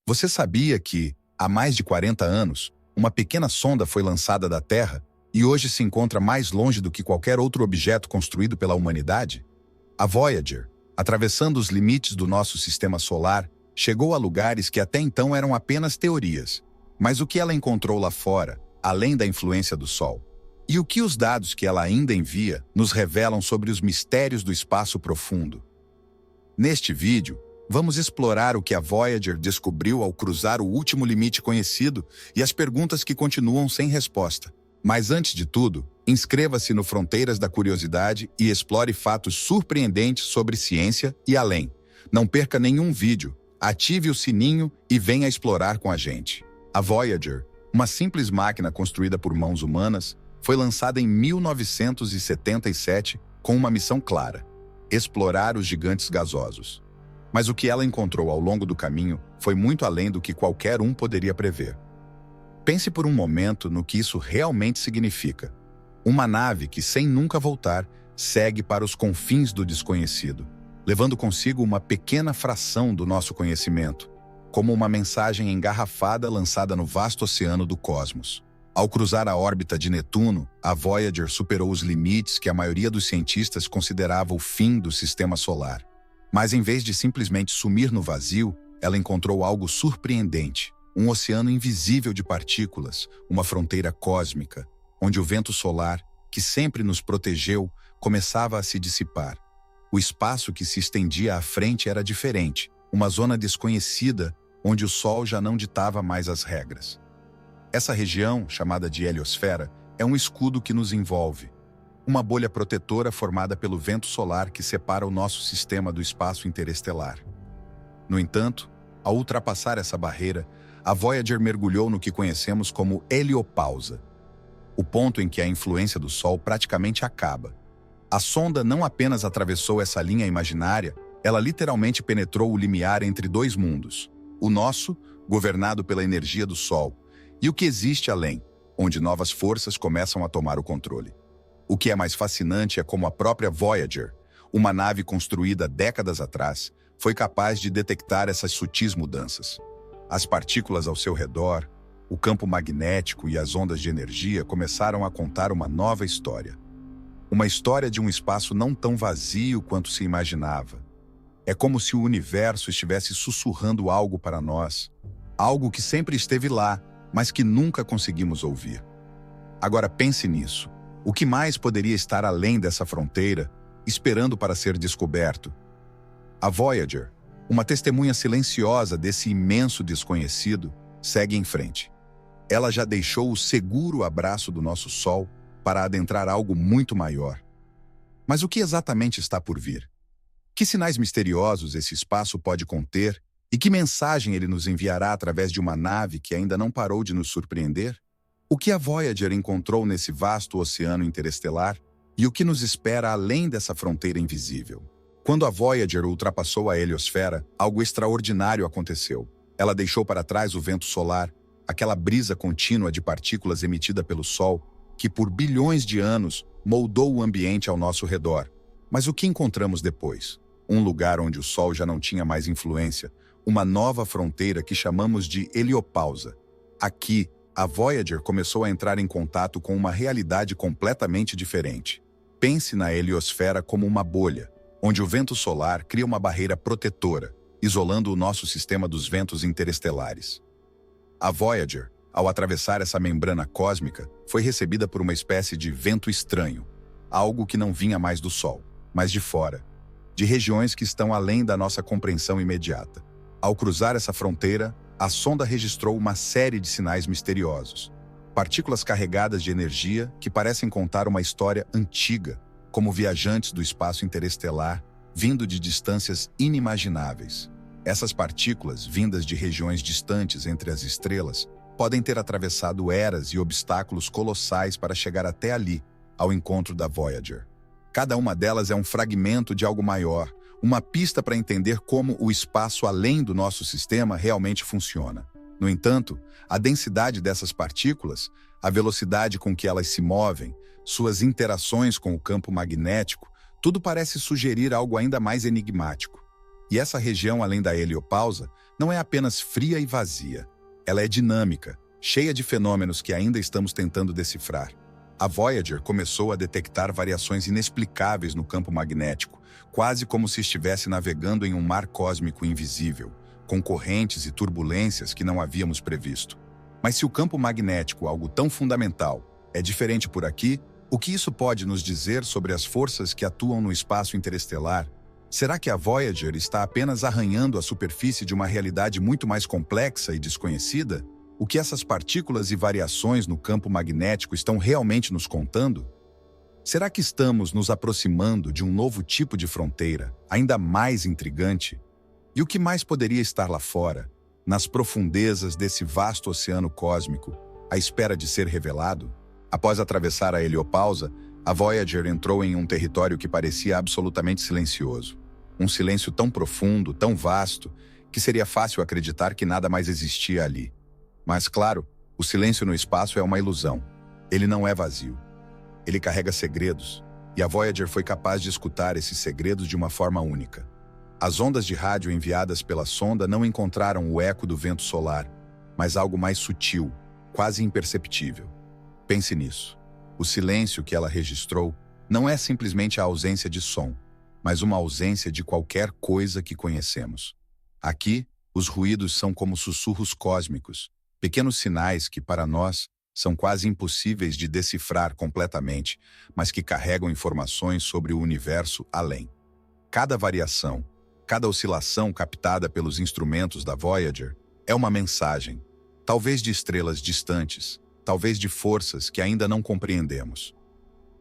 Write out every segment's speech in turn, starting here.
Você sabia que, há mais de 40 anos, uma pequena sonda foi lançada da Terra e hoje se encontra mais longe do que qualquer outro objeto construído pela humanidade? A Voyager, atravessando os limites do nosso sistema solar, chegou a lugares que até então eram apenas teorias. Mas o que ela encontrou lá fora, além da influência do Sol? E o que os dados que ela ainda envia nos revelam sobre os mistérios do espaço profundo? Neste vídeo, vamos explorar o que a Voyager descobriu ao cruzar o último limite conhecido e as perguntas que continuam sem resposta. Mas antes de tudo, inscreva-se no Fronteiras da Curiosidade e explore fatos surpreendentes sobre ciência e além. Não perca nenhum vídeo, ative o sininho e venha explorar com a gente. A Voyager, uma simples máquina construída por mãos humanas, foi lançada em 1977 com uma missão clara: explorar os gigantes gasosos. Mas o que ela encontrou ao longo do caminho foi muito além do que qualquer um poderia prever. Pense por um momento no que isso realmente significa. Uma nave que, sem nunca voltar, segue para os confins do desconhecido, levando consigo uma pequena fração do nosso conhecimento, como uma mensagem engarrafada lançada no vasto oceano do cosmos. Ao cruzar a órbita de Netuno, a Voyager superou os limites que a maioria dos cientistas considerava o fim do sistema solar. Mas em vez de simplesmente sumir no vazio, ela encontrou algo surpreendente: um oceano invisível de partículas, uma fronteira cósmica, onde o vento solar, que sempre nos protegeu, começava a se dissipar. O espaço que se estendia à frente era diferente, uma zona desconhecida onde o Sol já não ditava mais as regras. Essa região, chamada de heliosfera, é um escudo que nos envolve, uma bolha protetora formada pelo vento solar que separa o nosso sistema do espaço interestelar. No entanto, ao ultrapassar essa barreira, a Voyager mergulhou no que conhecemos como heliopausa, o ponto em que a influência do Sol praticamente acaba. A sonda não apenas atravessou essa linha imaginária, ela literalmente penetrou o limiar entre dois mundos: o nosso, governado pela energia do Sol, e o que existe além, onde novas forças começam a tomar o controle. O que é mais fascinante é como a própria Voyager, uma nave construída décadas atrás, foi capaz de detectar essas sutis mudanças. As partículas ao seu redor, o campo magnético e as ondas de energia começaram a contar uma nova história. Uma história de um espaço não tão vazio quanto se imaginava. É como se o universo estivesse sussurrando algo para nós, algo que sempre esteve lá, mas que nunca conseguimos ouvir. Agora pense nisso. O que mais poderia estar além dessa fronteira, esperando para ser descoberto? A Voyager, uma testemunha silenciosa desse imenso desconhecido, segue em frente. Ela já deixou o seguro abraço do nosso Sol para adentrar algo muito maior. Mas o que exatamente está por vir? Que sinais misteriosos esse espaço pode conter e que mensagem ele nos enviará através de uma nave que ainda não parou de nos surpreender? O que a Voyager encontrou nesse vasto oceano interestelar e o que nos espera além dessa fronteira invisível? Quando a Voyager ultrapassou a heliosfera, algo extraordinário aconteceu. Ela deixou para trás o vento solar, aquela brisa contínua de partículas emitida pelo Sol, que por bilhões de anos moldou o ambiente ao nosso redor. Mas o que encontramos depois? Um lugar onde o Sol já não tinha mais influência, uma nova fronteira que chamamos de heliopausa. Aqui, a Voyager começou a entrar em contato com uma realidade completamente diferente. Pense na heliosfera como uma bolha, onde o vento solar cria uma barreira protetora, isolando o nosso sistema dos ventos interestelares. A Voyager, ao atravessar essa membrana cósmica, foi recebida por uma espécie de vento estranho, algo que não vinha mais do Sol, mas de fora, de regiões que estão além da nossa compreensão imediata. Ao cruzar essa fronteira, a sonda registrou uma série de sinais misteriosos, partículas carregadas de energia que parecem contar uma história antiga, como viajantes do espaço interestelar, vindo de distâncias inimagináveis. Essas partículas, vindas de regiões distantes entre as estrelas, podem ter atravessado eras e obstáculos colossais para chegar até ali, ao encontro da Voyager. Cada uma delas é um fragmento de algo maior, uma pista para entender como o espaço além do nosso sistema realmente funciona. No entanto, a densidade dessas partículas, a velocidade com que elas se movem, suas interações com o campo magnético, tudo parece sugerir algo ainda mais enigmático. E essa região, além da heliopausa, não é apenas fria e vazia. Ela é dinâmica, cheia de fenômenos que ainda estamos tentando decifrar. A Voyager começou a detectar variações inexplicáveis no campo magnético, quase como se estivesse navegando em um mar cósmico invisível, com correntes e turbulências que não havíamos previsto. Mas se o campo magnético, algo tão fundamental, é diferente por aqui, o que isso pode nos dizer sobre as forças que atuam no espaço interestelar? Será que a Voyager está apenas arranhando a superfície de uma realidade muito mais complexa e desconhecida? O que essas partículas e variações no campo magnético estão realmente nos contando? Será que estamos nos aproximando de um novo tipo de fronteira, ainda mais intrigante? E o que mais poderia estar lá fora, nas profundezas desse vasto oceano cósmico, à espera de ser revelado? Após atravessar a heliopausa, a Voyager entrou em um território que parecia absolutamente silencioso. Um silêncio tão profundo, tão vasto, que seria fácil acreditar que nada mais existia ali. Mas, claro, o silêncio no espaço é uma ilusão. Ele não é vazio. Ele carrega segredos, e a Voyager foi capaz de escutar esses segredos de uma forma única. As ondas de rádio enviadas pela sonda não encontraram o eco do vento solar, mas algo mais sutil, quase imperceptível. Pense nisso. O silêncio que ela registrou não é simplesmente a ausência de som, mas uma ausência de qualquer coisa que conhecemos. Aqui, os ruídos são como sussurros cósmicos, pequenos sinais que, para nós, são quase impossíveis de decifrar completamente, mas que carregam informações sobre o universo além. Cada variação, cada oscilação captada pelos instrumentos da Voyager é uma mensagem, talvez de estrelas distantes, talvez de forças que ainda não compreendemos.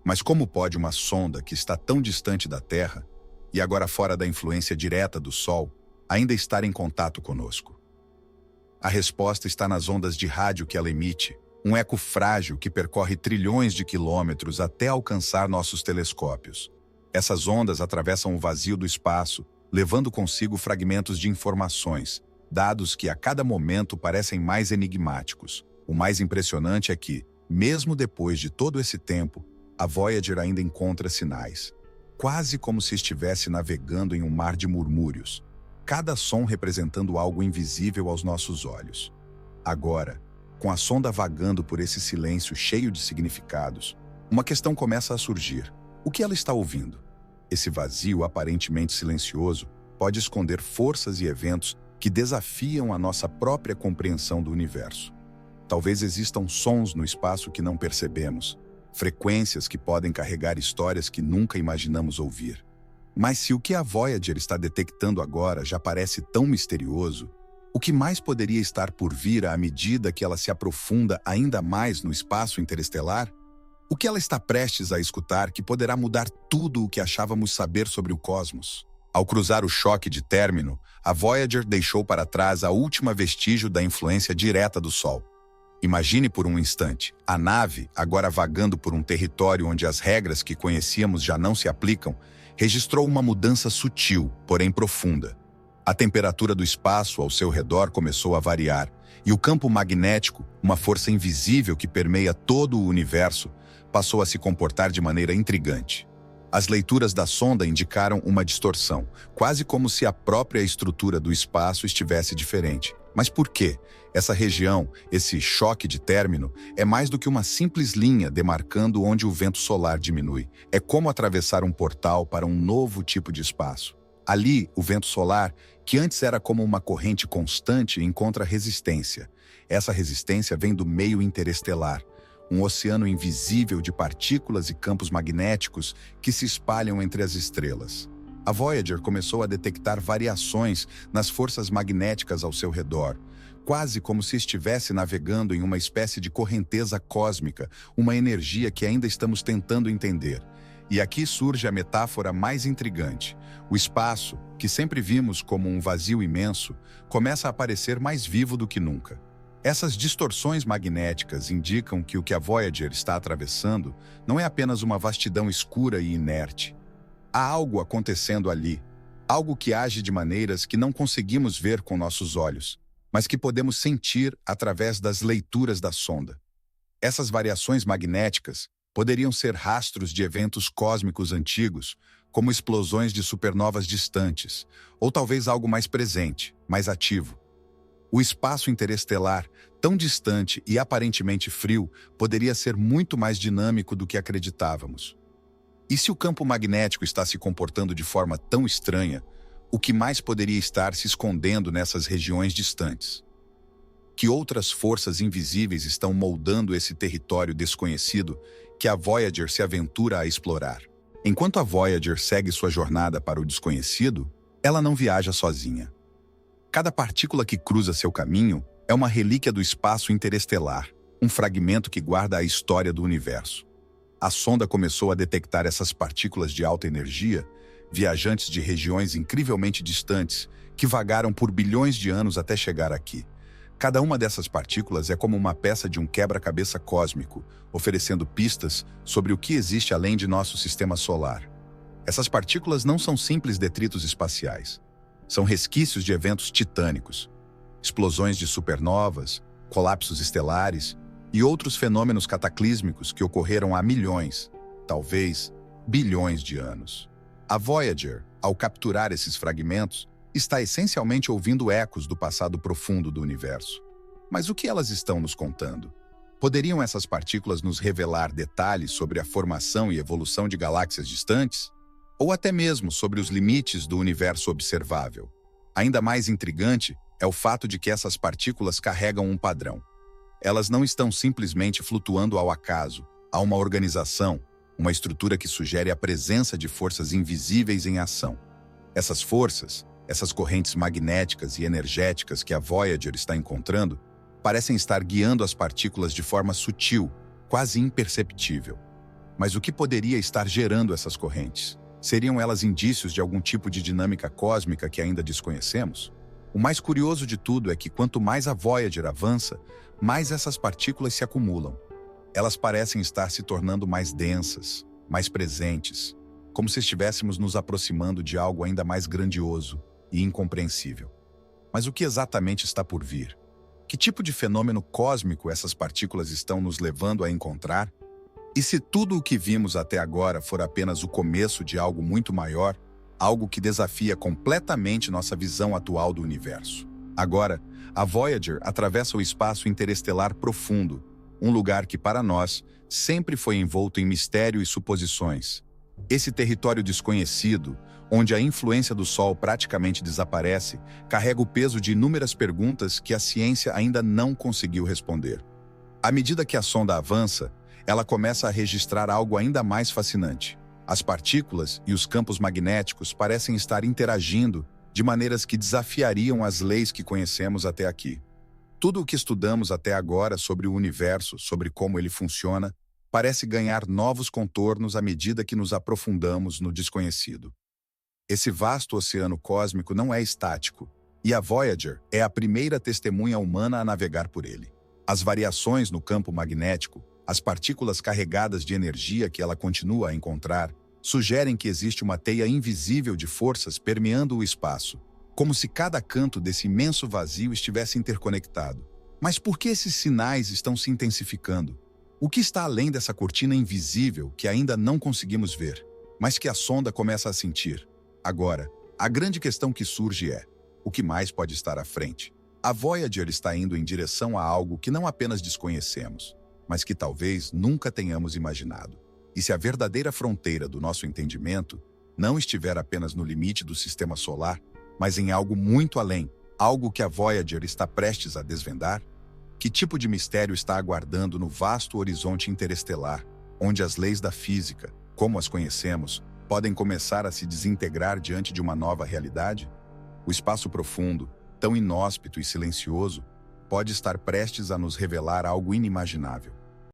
Mas como pode uma sonda que está tão distante da Terra, e agora fora da influência direta do Sol, ainda estar em contato conosco? A resposta está nas ondas de rádio que ela emite, um eco frágil que percorre trilhões de quilômetros até alcançar nossos telescópios. Essas ondas atravessam o vazio do espaço, levando consigo fragmentos de informações, dados que a cada momento parecem mais enigmáticos. O mais impressionante é que, mesmo depois de todo esse tempo, a Voyager ainda encontra sinais, quase como se estivesse navegando em um mar de murmúrios, cada som representando algo invisível aos nossos olhos. Agora, com a sonda vagando por esse silêncio cheio de significados, uma questão começa a surgir. O que ela está ouvindo? Esse vazio aparentemente silencioso pode esconder forças e eventos que desafiam a nossa própria compreensão do universo. Talvez existam sons no espaço que não percebemos, frequências que podem carregar histórias que nunca imaginamos ouvir. Mas se o que a Voyager está detectando agora já parece tão misterioso, o que mais poderia estar por vir à medida que ela se aprofunda ainda mais no espaço interestelar? O que ela está prestes a escutar que poderá mudar tudo o que achávamos saber sobre o cosmos? Ao cruzar o choque de término, a Voyager deixou para trás a última vestígio da influência direta do Sol. Imagine por um instante, a nave, agora vagando por um território onde as regras que conhecíamos já não se aplicam, registrou uma mudança sutil, porém profunda. A temperatura do espaço ao seu redor começou a variar, e o campo magnético, uma força invisível que permeia todo o universo, passou a se comportar de maneira intrigante. As leituras da sonda indicaram uma distorção, quase como se a própria estrutura do espaço estivesse diferente. Mas por quê? Essa região, esse choque de término, é mais do que uma simples linha demarcando onde o vento solar diminui. É como atravessar um portal para um novo tipo de espaço. Ali, o vento solar, que antes era como uma corrente constante, encontra resistência. Essa resistência vem do meio interestelar, um oceano invisível de partículas e campos magnéticos que se espalham entre as estrelas. A Voyager começou a detectar variações nas forças magnéticas ao seu redor, quase como se estivesse navegando em uma espécie de correnteza cósmica, uma energia que ainda estamos tentando entender. E aqui surge a metáfora mais intrigante. O espaço, que sempre vimos como um vazio imenso, começa a aparecer mais vivo do que nunca. Essas distorções magnéticas indicam que o que a Voyager está atravessando não é apenas uma vastidão escura e inerte. Há algo acontecendo ali, algo que age de maneiras que não conseguimos ver com nossos olhos, mas que podemos sentir através das leituras da sonda. Essas variações magnéticas poderiam ser rastros de eventos cósmicos antigos, como explosões de supernovas distantes, ou talvez algo mais presente, mais ativo. O espaço interestelar, tão distante e aparentemente frio, poderia ser muito mais dinâmico do que acreditávamos. E se o campo magnético está se comportando de forma tão estranha, o que mais poderia estar se escondendo nessas regiões distantes? Que outras forças invisíveis estão moldando esse território desconhecido que a Voyager se aventura a explorar? Enquanto a Voyager segue sua jornada para o desconhecido, ela não viaja sozinha. Cada partícula que cruza seu caminho é uma relíquia do espaço interestelar, um fragmento que guarda a história do universo. A sonda começou a detectar essas partículas de alta energia, viajantes de regiões incrivelmente distantes, que vagaram por bilhões de anos até chegar aqui. Cada uma dessas partículas é como uma peça de um quebra-cabeça cósmico, oferecendo pistas sobre o que existe além de nosso sistema solar. Essas partículas não são simples detritos espaciais. São resquícios de eventos titânicos, explosões de supernovas, colapsos estelares e outros fenômenos cataclísmicos que ocorreram há milhões, talvez bilhões de anos. A Voyager, ao capturar esses fragmentos, está essencialmente ouvindo ecos do passado profundo do universo. Mas o que elas estão nos contando? Poderiam essas partículas nos revelar detalhes sobre a formação e evolução de galáxias distantes? Ou até mesmo sobre os limites do universo observável? Ainda mais intrigante é o fato de que essas partículas carregam um padrão. Elas não estão simplesmente flutuando ao acaso, há uma organização, uma estrutura que sugere a presença de forças invisíveis em ação. Essas forças, essas correntes magnéticas e energéticas que a Voyager está encontrando, parecem estar guiando as partículas de forma sutil, quase imperceptível. Mas o que poderia estar gerando essas correntes? Seriam elas indícios de algum tipo de dinâmica cósmica que ainda desconhecemos? O mais curioso de tudo é que quanto mais a Voyager avança, mais essas partículas se acumulam. Elas parecem estar se tornando mais densas, mais presentes, como se estivéssemos nos aproximando de algo ainda mais grandioso e incompreensível. Mas o que exatamente está por vir? Que tipo de fenômeno cósmico essas partículas estão nos levando a encontrar? E se tudo o que vimos até agora for apenas o começo de algo muito maior, algo que desafia completamente nossa visão atual do universo? Agora, a Voyager atravessa o espaço interestelar profundo, um lugar que, para nós, sempre foi envolto em mistério e suposições. Esse território desconhecido, onde a influência do Sol praticamente desaparece, carrega o peso de inúmeras perguntas que a ciência ainda não conseguiu responder. À medida que a sonda avança, ela começa a registrar algo ainda mais fascinante. As partículas e os campos magnéticos parecem estar interagindo de maneiras que desafiariam as leis que conhecemos até aqui. Tudo o que estudamos até agora sobre o universo, sobre como ele funciona, parece ganhar novos contornos à medida que nos aprofundamos no desconhecido. Esse vasto oceano cósmico não é estático, e a Voyager é a primeira testemunha humana a navegar por ele. As variações no campo magnético, as partículas carregadas de energia que ela continua a encontrar, sugerem que existe uma teia invisível de forças permeando o espaço, como se cada canto desse imenso vazio estivesse interconectado. Mas por que esses sinais estão se intensificando? O que está além dessa cortina invisível que ainda não conseguimos ver, mas que a sonda começa a sentir? Agora, a grande questão que surge é: o que mais pode estar à frente? A Voyager está indo em direção a algo que não apenas desconhecemos, mas que talvez nunca tenhamos imaginado. E se a verdadeira fronteira do nosso entendimento não estiver apenas no limite do sistema solar, mas em algo muito além, algo que a Voyager está prestes a desvendar? Que tipo de mistério está aguardando no vasto horizonte interestelar, onde as leis da física, como as conhecemos, podem começar a se desintegrar diante de uma nova realidade? O espaço profundo, tão inóspito e silencioso, pode estar prestes a nos revelar algo inimaginável.